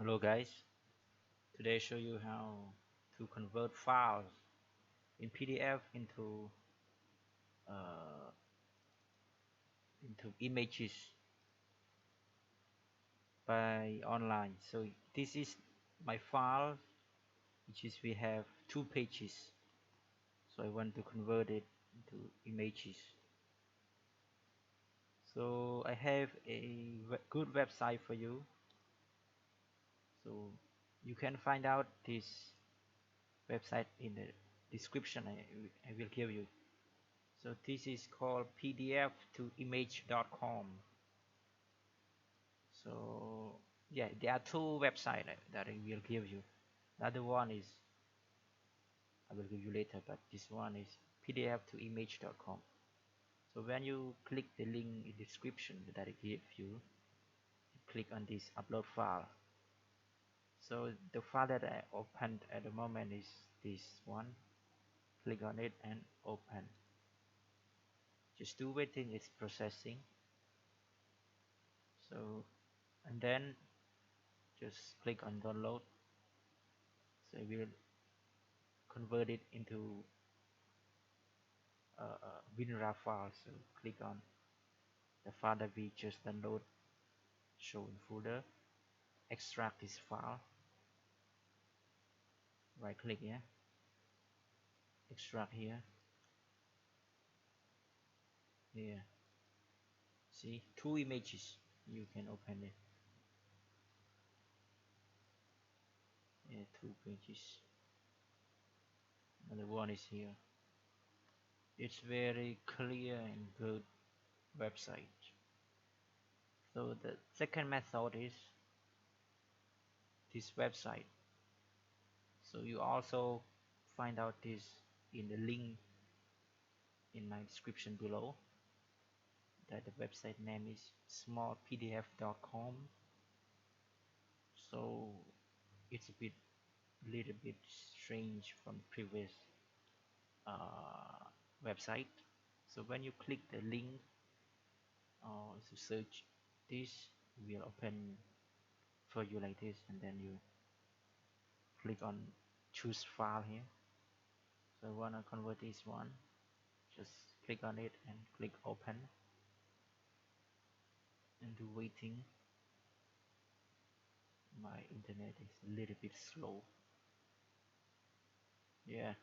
Hello guys, today I show you how to convert files in PDF uh, into images by online. So this is my file, which is we have 2 pages. So I want to convert it into images. So I have a good website for you. So you can find out this website in the description I will give you. So this is called pdf-to-image.com. So yeah, there are 2 websites that I will give you. The other one is I will give you later, but this one is pdf-to-image.com. So when you click the link in the description that I give you, click on this upload file. So the file that I opened at the moment is this one. Click on it and open. Just do waiting, it's processing. So and then just click on download. So it will convert it into WinRAR file. So click on the file that we just download, show in folder, extract this file, right click here, extract here, see 2 images, you can open it, 2 pages, another one is here. It's very clear and good website. So the second method is this website. So you also find out this in the link in my description below, that the website name is smallpdf.com. So it's a little bit strange from previous website. So when you click the link to search, this will open for you like this, and then you click on choose file here. So I want to convert this one, just click on it and click open and do waiting. My internet is a little bit slow. Yeah,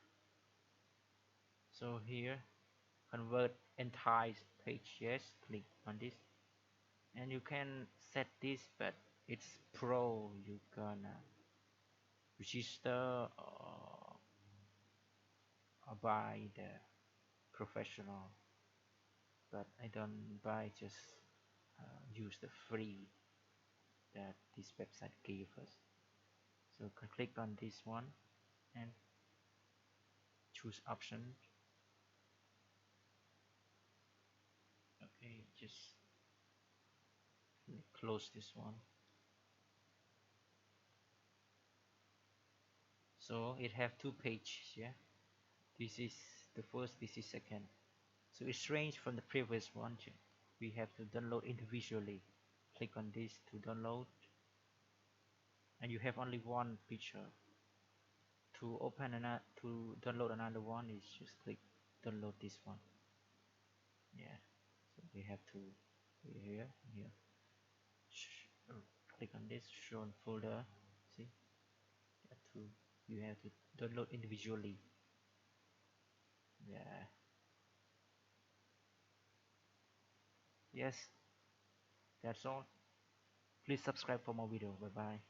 so here convert entire page, yes, click on this, and you can set this, but it's pro, you gonna register or buy the professional, but I don't buy, just use the free that this website gave us. So click on this one and choose option. Okay, just close this one. So it have 2 pages, yeah, this is the first, this is second. So it's strange from the previous one. We have to download individually. Click on this to download, and you have only one picture. To open another, to download another one, is just click download this one. Yeah, so we have to here, click on this, show in folder. See, you have to download individually. Yeah. Yes, that's all. Please subscribe for more video. Bye bye.